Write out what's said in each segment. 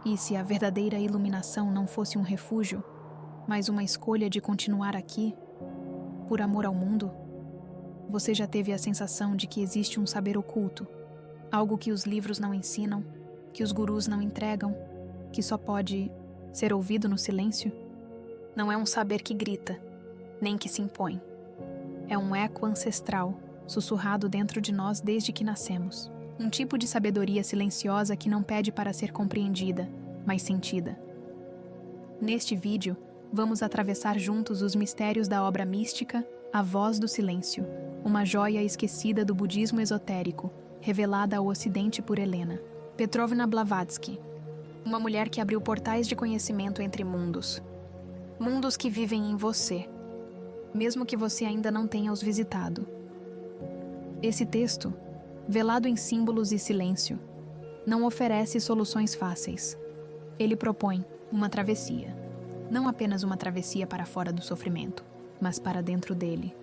E se a verdadeira iluminação não fosse um refúgio, mas uma escolha de continuar aqui, por amor ao mundo? Você já teve a sensação de que existe um saber oculto, algo que os livros não ensinam, que os gurus não entregam, que só pode ser ouvido no silêncio? Não é um saber que grita, nem que se impõe. É um eco ancestral, sussurrado dentro de nós desde que nascemos. Um tipo de sabedoria silenciosa que não pede para ser compreendida, mas sentida. Neste vídeo, vamos atravessar juntos os mistérios da obra mística A Voz do Silêncio, uma joia esquecida do budismo esotérico, revelada ao Ocidente por Helena Petrovna Blavatsky, uma mulher que abriu portais de conhecimento entre mundos. Mundos que vivem em você, mesmo que você ainda não tenha os visitado. Esse texto, velado em símbolos e silêncio, não oferece soluções fáceis. Ele propõe uma travessia. Não apenas uma travessia para fora do sofrimento, mas para dentro dele,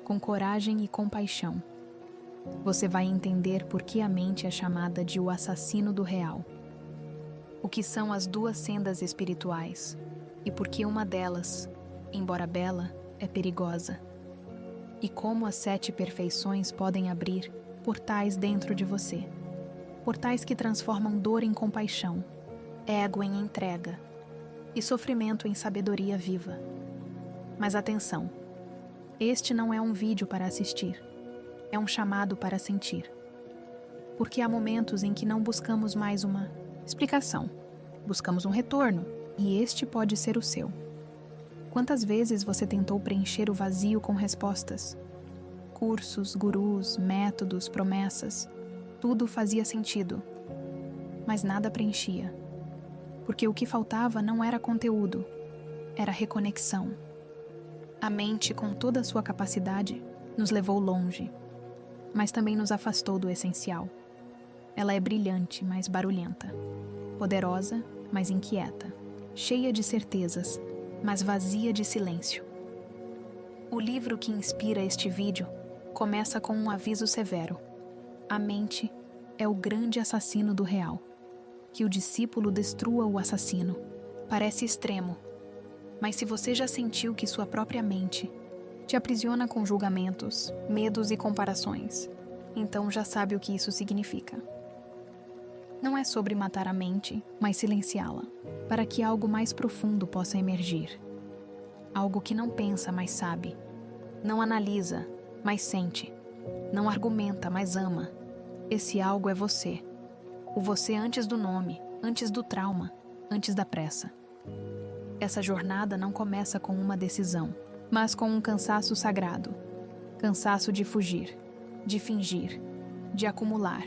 com coragem e compaixão. Você vai entender por que a mente é chamada de o assassino do real. O que são as duas sendas espirituais e por que uma delas, embora bela, é perigosa. E como as 7 perfeições podem abrir portais dentro de você. Portais que transformam dor em compaixão, ego em entrega e sofrimento em sabedoria viva. Mas atenção, este não é um vídeo para assistir, é um chamado para sentir. Porque há momentos em que não buscamos mais uma explicação, buscamos um retorno, e este pode ser o seu. Quantas vezes você tentou preencher o vazio com respostas? Cursos, gurus, métodos, promessas, tudo fazia sentido, mas nada preenchia. Porque o que faltava não era conteúdo, era reconexão. A mente, com toda a sua capacidade, nos levou longe, mas também nos afastou do essencial. Ela é brilhante, mas barulhenta, poderosa, mas inquieta, cheia de certezas, mas vazia de silêncio. O livro que inspira este vídeo começa com um aviso severo. A mente é o grande assassino do real. Que o discípulo destrua o assassino. Parece extremo, mas se você já sentiu que sua própria mente te aprisiona com julgamentos, medos e comparações, então já sabe o que isso significa. Não é sobre matar a mente, mas silenciá-la, para que algo mais profundo possa emergir. Algo que não pensa, mas sabe. Não analisa, mas sente. Não argumenta, mas ama. Esse algo é você. O você antes do nome, antes do trauma, antes da pressa. Essa jornada não começa com uma decisão, mas com um cansaço sagrado. Cansaço de fugir, de fingir, de acumular.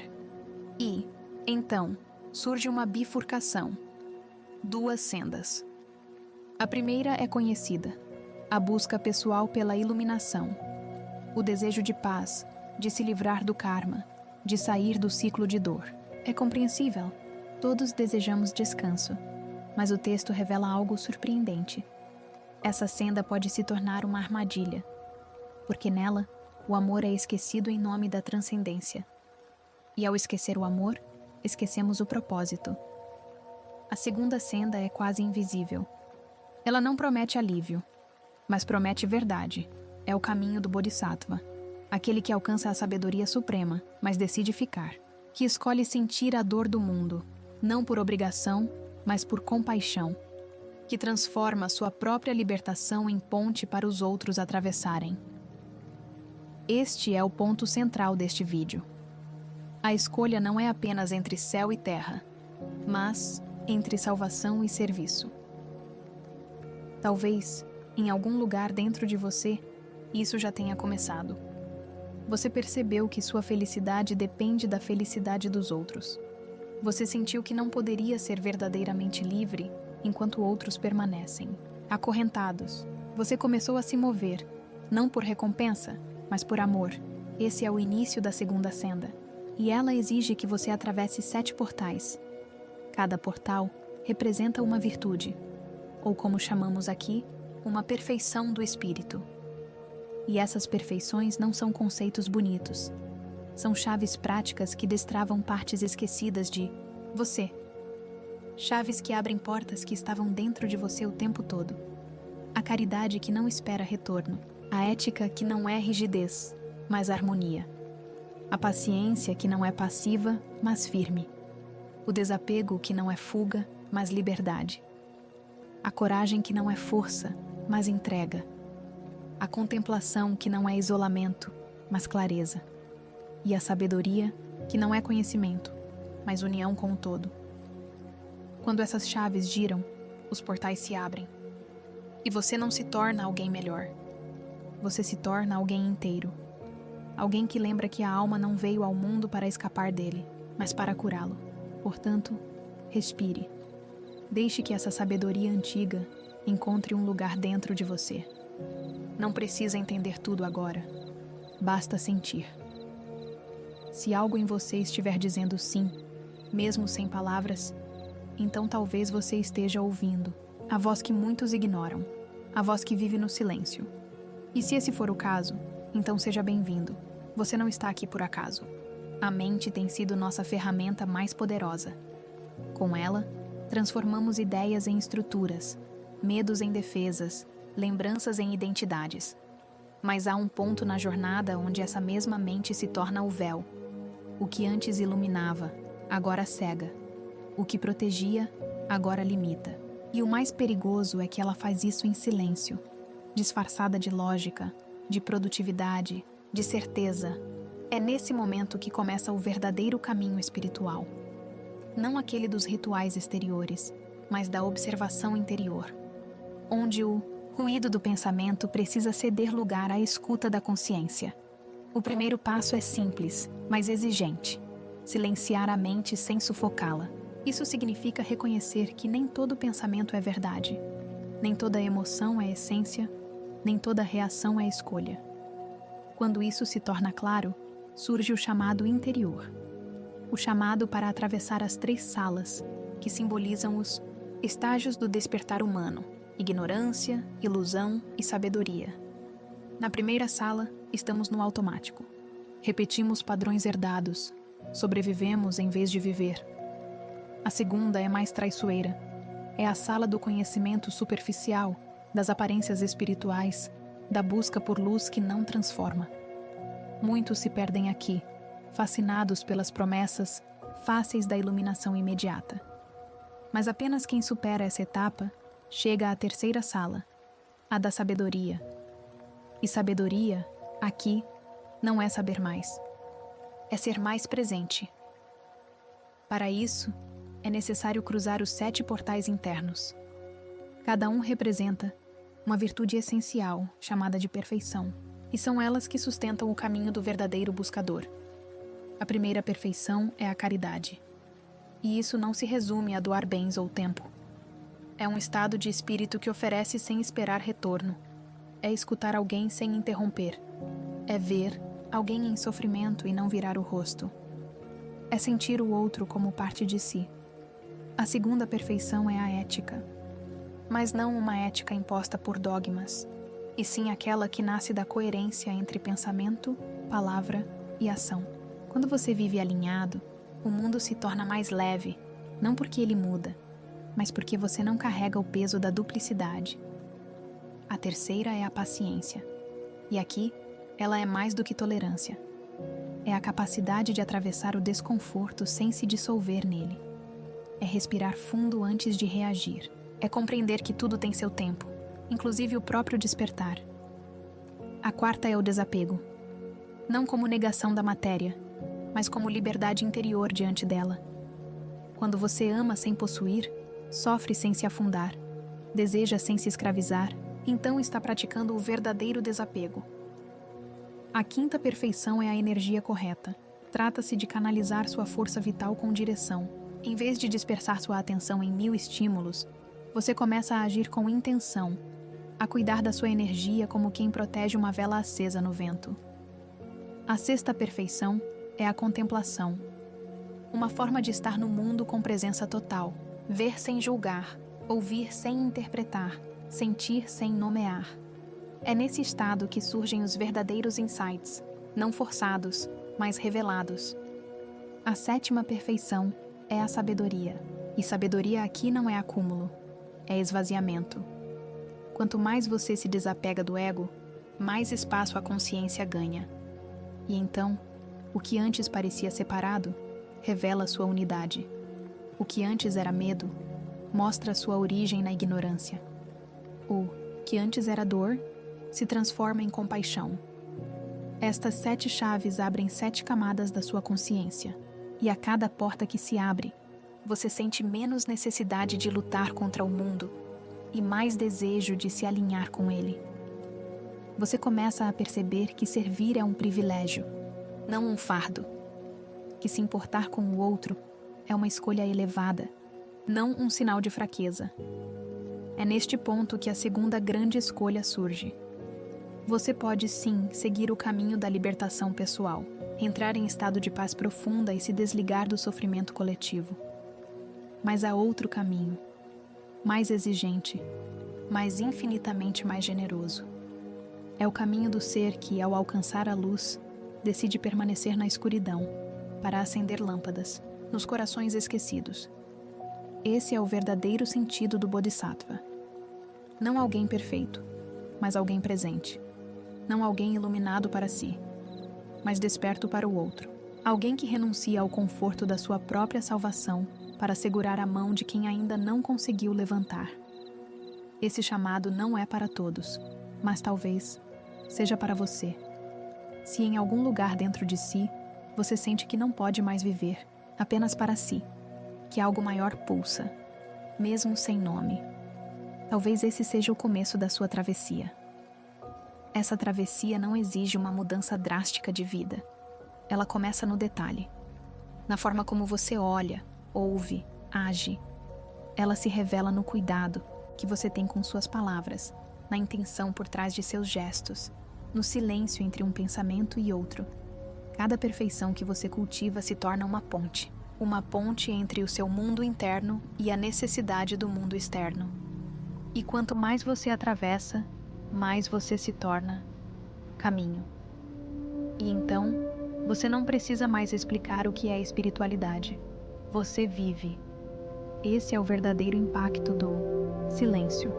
E, então, surge uma bifurcação. 2 sendas. A primeira é conhecida, a busca pessoal pela iluminação. O desejo de paz, de se livrar do karma, de sair do ciclo de dor. É compreensível, todos desejamos descanso, mas o texto revela algo surpreendente. Essa senda pode se tornar uma armadilha, porque nela, o amor é esquecido em nome da transcendência. E ao esquecer o amor, esquecemos o propósito. A segunda senda é quase invisível. Ela não promete alívio, mas promete verdade. É o caminho do Bodhisattva, aquele que alcança a sabedoria suprema, mas decide ficar, que escolhe sentir a dor do mundo, não por obrigação, mas por compaixão, que transforma sua própria libertação em ponte para os outros atravessarem. Este é o ponto central deste vídeo. A escolha não é apenas entre céu e terra, mas entre salvação e serviço. Talvez, em algum lugar dentro de você, isso já tenha começado. Você percebeu que sua felicidade depende da felicidade dos outros. Você sentiu que não poderia ser verdadeiramente livre enquanto outros permanecem acorrentados. Você começou a se mover, não por recompensa, mas por amor. Esse é o início da segunda senda, e ela exige que você atravesse 7 portais. Cada portal representa uma virtude, ou como chamamos aqui, uma perfeição do espírito. E essas perfeições não são conceitos bonitos. São chaves práticas que destravam partes esquecidas de você. Chaves que abrem portas que estavam dentro de você o tempo todo. A caridade que não espera retorno. A ética que não é rigidez, mas harmonia. A paciência que não é passiva, mas firme. O desapego que não é fuga, mas liberdade. A coragem que não é força, mas entrega. A contemplação que não é isolamento, mas clareza. E a sabedoria que não é conhecimento, mas união com o todo. Quando essas chaves giram, os portais se abrem. E você não se torna alguém melhor. Você se torna alguém inteiro. Alguém que lembra que a alma não veio ao mundo para escapar dele, mas para curá-lo. Portanto, respire. Deixe que essa sabedoria antiga encontre um lugar dentro de você. Não precisa entender tudo agora. Basta sentir. Se algo em você estiver dizendo sim, mesmo sem palavras, então talvez você esteja ouvindo a voz que muitos ignoram, a voz que vive no silêncio. E se esse for o caso, então seja bem-vindo. Você não está aqui por acaso. A mente tem sido nossa ferramenta mais poderosa. Com ela, transformamos ideias em estruturas, medos em defesas, lembranças em identidades. Mas há um ponto na jornada onde essa mesma mente se torna o véu. O que antes iluminava, agora cega. O que protegia, agora limita. E o mais perigoso é que ela faz isso em silêncio, disfarçada de lógica, de produtividade, de certeza. É nesse momento que começa o verdadeiro caminho espiritual. Não aquele dos rituais exteriores, mas da observação interior, onde o ruído do pensamento precisa ceder lugar à escuta da consciência. O primeiro passo é simples, mas exigente. Silenciar a mente sem sufocá-la. Isso significa reconhecer que nem todo pensamento é verdade, nem toda emoção é essência, nem toda reação é escolha. Quando isso se torna claro, surge o chamado interior. O chamado para atravessar as 3 salas, que simbolizam os estágios do despertar humano: ignorância, ilusão e sabedoria. Na primeira sala, estamos no automático. Repetimos padrões herdados, sobrevivemos em vez de viver. A segunda é mais traiçoeira. É a sala do conhecimento superficial, das aparências espirituais, da busca por luz que não transforma. Muitos se perdem aqui, fascinados pelas promessas fáceis da iluminação imediata. Mas apenas quem supera essa etapa chega à terceira sala, a da sabedoria. E sabedoria, aqui, não é saber mais. É ser mais presente. Para isso, é necessário cruzar os 7 portais internos. Cada um representa uma virtude essencial, chamada de perfeição, e são elas que sustentam o caminho do verdadeiro buscador. A primeira perfeição é a caridade. E isso não se resume a doar bens ou tempo. É um estado de espírito que oferece sem esperar retorno. É escutar alguém sem interromper. É ver alguém em sofrimento e não virar o rosto. É sentir o outro como parte de si. A segunda perfeição é a ética. Mas não uma ética imposta por dogmas, e sim aquela que nasce da coerência entre pensamento, palavra e ação. Quando você vive alinhado, o mundo se torna mais leve, não porque ele muda, mas porque você não carrega o peso da duplicidade. A terceira é a paciência. E aqui, ela é mais do que tolerância. É a capacidade de atravessar o desconforto sem se dissolver nele. É respirar fundo antes de reagir. É compreender que tudo tem seu tempo, inclusive o próprio despertar. A quarta é o desapego. Não como negação da matéria, mas como liberdade interior diante dela. Quando você ama sem possuir, sofre sem se afundar, deseja sem se escravizar, então está praticando o verdadeiro desapego. A quinta perfeição é a energia correta. Trata-se de canalizar sua força vital com direção. Em vez de dispersar sua atenção em 1000 estímulos, você começa a agir com intenção, a cuidar da sua energia como quem protege uma vela acesa no vento. A sexta perfeição é a contemplação. Uma forma de estar no mundo com presença total, ver sem julgar, ouvir sem interpretar, sentir sem nomear. É nesse estado que surgem os verdadeiros insights, não forçados, mas revelados. A sétima perfeição é a sabedoria. E sabedoria aqui não é acúmulo, é esvaziamento. Quanto mais você se desapega do ego, mais espaço a consciência ganha. E então, o que antes parecia separado, revela sua unidade. O que antes era medo, mostra sua origem na ignorância. O que antes era dor, se transforma em compaixão. Estas 7 chaves abrem 7 camadas da sua consciência, e a cada porta que se abre, você sente menos necessidade de lutar contra o mundo e mais desejo de se alinhar com ele. Você começa a perceber que servir é um privilégio, não um fardo. Que se importar com o outro é uma escolha elevada, não um sinal de fraqueza. É neste ponto que a segunda grande escolha surge. Você pode sim seguir o caminho da libertação pessoal, entrar em estado de paz profunda e se desligar do sofrimento coletivo. Mas há outro caminho, mais exigente, mas infinitamente mais generoso. É o caminho do ser que, ao alcançar a luz, decide permanecer na escuridão, para acender lâmpadas, nos corações esquecidos. Esse é o verdadeiro sentido do Bodhisattva. Não alguém perfeito, mas alguém presente. Não alguém iluminado para si, mas desperto para o outro. Alguém que renuncia ao conforto da sua própria salvação para segurar a mão de quem ainda não conseguiu levantar. Esse chamado não é para todos, mas talvez seja para você. Se em algum lugar dentro de si, você sente que não pode mais viver, apenas para si, que algo maior pulsa, mesmo sem nome. Talvez esse seja o começo da sua travessia. Essa travessia não exige uma mudança drástica de vida. Ela começa no detalhe, na forma como você olha, ouve, age. Ela se revela no cuidado que você tem com suas palavras, na intenção por trás de seus gestos, no silêncio entre um pensamento e outro. Cada perfeição que você cultiva se torna uma ponte entre o seu mundo interno e a necessidade do mundo externo. E quanto mais você atravessa, mais você se torna caminho. E então, você não precisa mais explicar o que é espiritualidade. Você vive. Esse é o verdadeiro impacto do silêncio.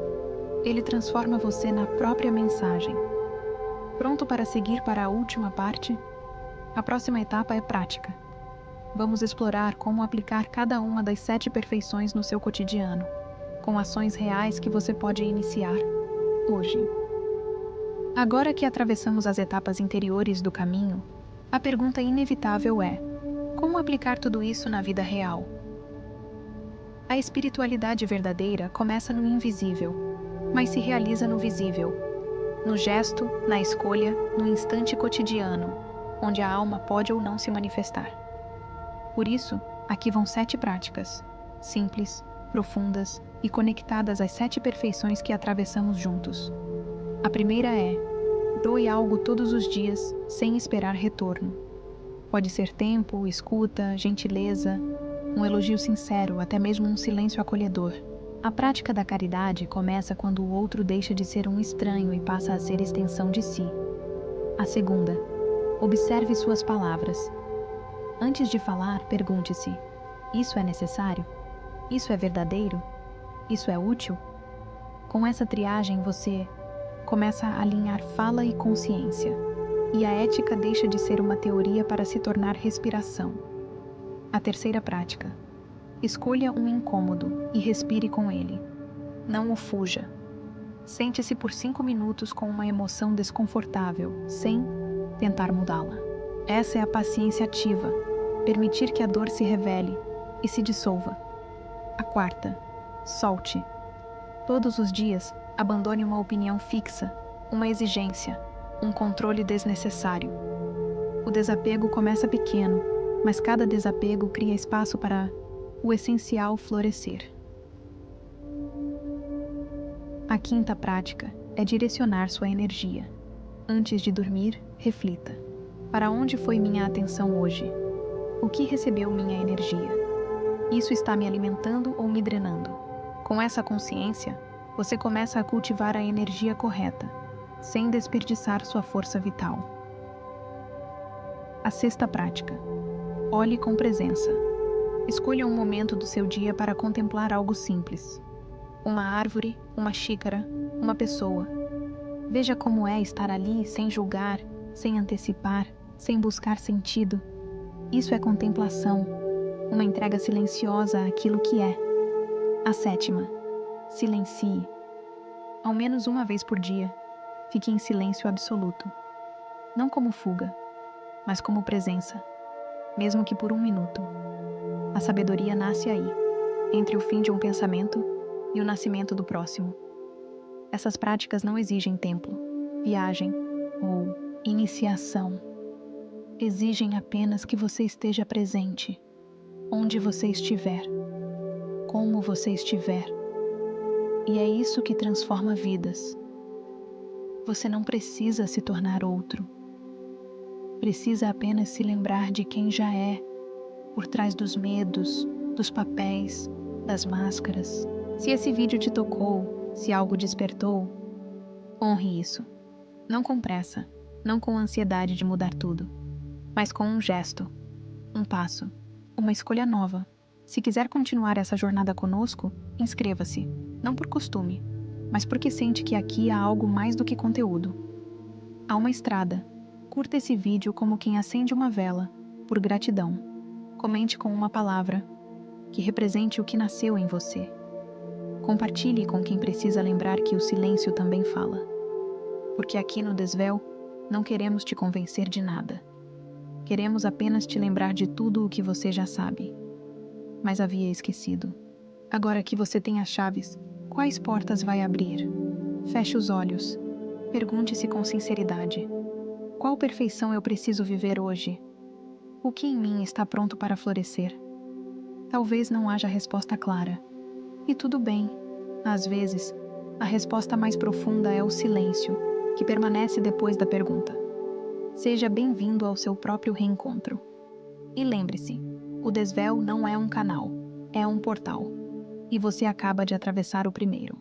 Ele transforma você na própria mensagem. Pronto para seguir para a última parte? A próxima etapa é prática. Vamos explorar como aplicar cada uma das 7 perfeições no seu cotidiano, com ações reais que você pode iniciar hoje. Agora que atravessamos as etapas interiores do caminho, a pergunta inevitável é: como aplicar tudo isso na vida real? A espiritualidade verdadeira começa no invisível, mas se realiza no visível, no gesto, na escolha, no instante cotidiano, onde a alma pode ou não se manifestar. Por isso, aqui vão 7 práticas, simples, profundas e conectadas às 7 perfeições que atravessamos juntos. A primeira é: doe algo todos os dias, sem esperar retorno. Pode ser tempo, escuta, gentileza, um elogio sincero, até mesmo um silêncio acolhedor. A prática da caridade começa quando o outro deixa de ser um estranho e passa a ser extensão de si. A segunda: observe suas palavras. Antes de falar, pergunte-se: isso é necessário? Isso é verdadeiro? Isso é útil? Com essa triagem você começa a alinhar fala e consciência, e a ética deixa de ser uma teoria para se tornar respiração. A terceira prática: escolha um incômodo e respire com ele. Não o fuja. Sente-se por 5 minutos com uma emoção desconfortável, sem tentar mudá-la. Essa é a paciência ativa, permitir que a dor se revele e se dissolva. A quarta: solte. Todos os dias, abandone uma opinião fixa, uma exigência, um controle desnecessário. O desapego começa pequeno, mas cada desapego cria espaço para o essencial florescer. A quinta prática é direcionar sua energia. Antes de dormir, reflita: para onde foi minha atenção hoje? O que recebeu minha energia? Isso está me alimentando ou me drenando? Com essa consciência, você começa a cultivar a energia correta, sem desperdiçar sua força vital. A sexta prática: olhe com presença. Escolha um momento do seu dia para contemplar algo simples. Uma árvore, uma xícara, uma pessoa. Veja como é estar ali sem julgar, sem antecipar, sem buscar sentido. Isso é contemplação, uma entrega silenciosa àquilo que é. A sétima, silencie. Ao menos uma vez por dia, fique em silêncio absoluto. Não como fuga, mas como presença, mesmo que por um minuto. A sabedoria nasce aí, entre o fim de um pensamento e o nascimento do próximo. Essas práticas não exigem templo, viagem ou iniciação. Exigem apenas que você esteja presente, onde você estiver, como você estiver. E é isso que transforma vidas. Você não precisa se tornar outro. Precisa apenas se lembrar de quem já é, por trás dos medos, dos papéis, das máscaras. Se esse vídeo te tocou, se algo despertou, honre isso. Não com pressa, não com ansiedade de mudar tudo, mas com um gesto, um passo, uma escolha nova. Se quiser continuar essa jornada conosco, inscreva-se, não por costume, mas porque sente que aqui há algo mais do que conteúdo. Há uma estrada. Curta esse vídeo como quem acende uma vela, por gratidão. Comente com uma palavra que represente o que nasceu em você. Compartilhe com quem precisa lembrar que o silêncio também fala. Porque aqui no Desvéu, não queremos te convencer de nada. Queremos apenas te lembrar de tudo o que você já sabe, mas havia esquecido. Agora que você tem as chaves, quais portas vai abrir? Feche os olhos. Pergunte-se com sinceridade: qual perfeição eu preciso viver hoje? O que em mim está pronto para florescer? Talvez não haja resposta clara. E tudo bem. Às vezes, a resposta mais profunda é o silêncio, que permanece depois da pergunta. Seja bem-vindo ao seu próprio reencontro. E lembre-se, o Desvéu não é um canal, é um portal. E você acaba de atravessar o primeiro.